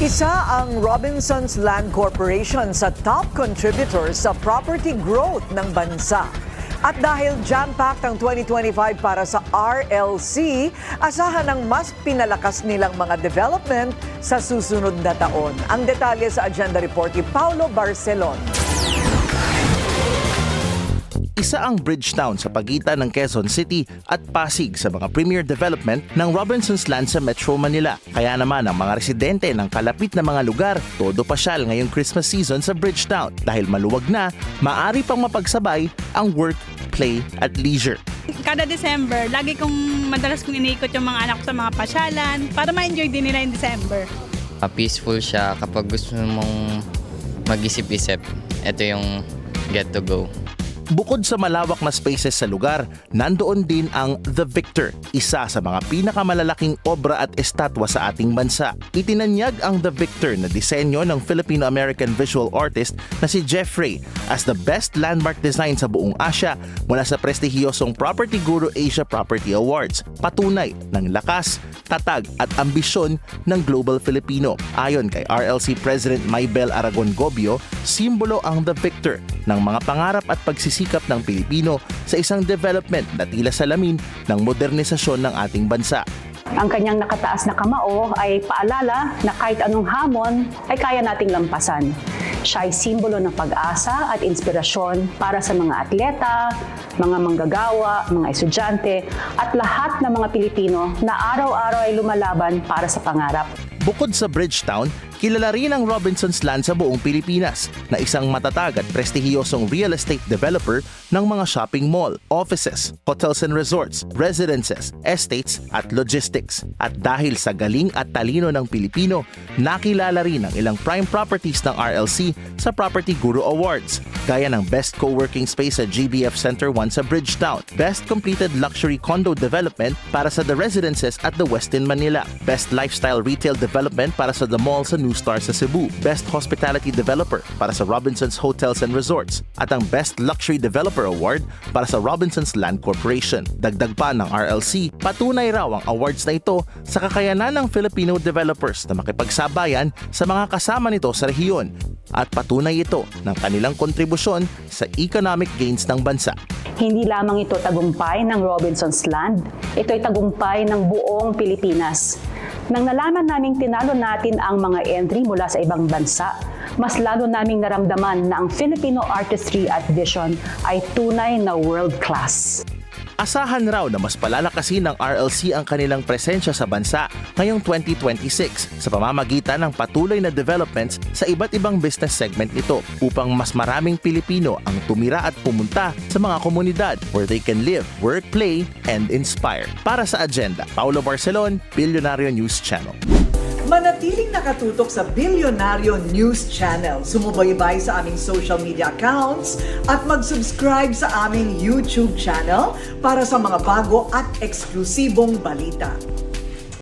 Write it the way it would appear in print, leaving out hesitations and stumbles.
Isa ang Robinsons Land Corporation sa top contributors sa property growth ng bansa. At dahil jam-packed ang 2025 para sa RLC, asahan ng mas pinalakas nilang mga development sa susunod na taon. Ang detalye sa agenda report ni Paulo Barcelon. Isa ang bridge town sa pagitan ng Quezon City at Pasig sa mga premier development ng Robinsons Land sa Metro Manila. Kaya naman ang mga residente ng kalapit na mga lugar, todo pasyal ngayong Christmas season sa Bridgetown dahil maluwag na, maaari pang mapagsabay ang work, play at leisure. Kada December, madalas kong iniikot yung mga anak ko sa mga pasyalan para ma-enjoy din nila yung December. Peaceful siya kapag gusto mong mag-isip-isip. Ito yung get to go. Bukod sa malawak na spaces sa lugar, nandoon din ang The Victor, isa sa mga pinakamalalaking obra at estatwa sa ating bansa. Itinanyag ang The Victor na disenyo ng Filipino-American visual artist na si Jeffrey as the best landmark design sa buong Asia mula sa prestihiyosong Property Guru Asia Property Awards. Patunay ng lakas, tatag at ambisyon ng Global Filipino. Ayon kay RLC President Maybel Aragon Gobio, simbolo ang The Victor ng mga pangarap at pagsisikap ng Pilipino sa isang development na tila salamin ng modernisasyon ng ating bansa. Ang kanyang nakataas na kamao ay paalala na kahit anong hamon ay kaya nating lampasan. Siya ay simbolo ng pag-asa at inspirasyon para sa mga atleta, mga manggagawa, mga estudyante at lahat ng mga Pilipino na araw-araw ay lumalaban para sa pangarap. Bukod sa Bridgetown, kilala rin ang Robinsons Land sa buong Pilipinas na isang matatag at prestihiyosong real estate developer ng mga shopping mall, offices, hotels and resorts, residences, estates at logistics. At dahil sa galing at talino ng Pilipino, nakilala rin ang ilang prime properties ng RLC sa Property Guru Awards, gaya ng Best Co-working Space sa GBF Center 1 sa Bridgetown, Best Completed Luxury Condo Development para sa The Residences at the Westin Manila, Best Lifestyle Retail Development para sa The Mall sa New Star sa Cebu, Best Hospitality Developer para sa Robinsons Hotels and Resorts, at ang Best Luxury Developer Award para sa Robinsons Land Corporation. Dagdag pa ng RLC, patunay raw ang awards na ito sa kakayanan ng Filipino developers na makipagsabayan sa mga kasama nito sa rehiyon, at patunay ito ng kanilang kontribusyon sa economic gains ng bansa. Hindi lamang ito tagumpay ng Robinsons Land, ito ay tagumpay ng buong Pilipinas. Nang nalaman naming tinalo natin ang mga entry mula sa ibang bansa, mas lalo naming naramdaman na ang Filipino artistry at vision ay tunay na world class. Asahan raw na mas palalakasin ng RLC ang kanilang presensya sa bansa ngayong 2026 sa pamamagitan ng patuloy na developments sa iba't ibang business segment nito upang mas maraming Pilipino ang tumira at pumunta sa mga komunidad where they can live, work, play, and inspire. Para sa Agenda, Paulo Barcelon, Billionario News Channel. Manatiling nakatutok sa Billionario News Channel. Sumubaybay sa aming social media accounts at mag-subscribe sa aming YouTube channel para sa mga bago at eksklusibong balita.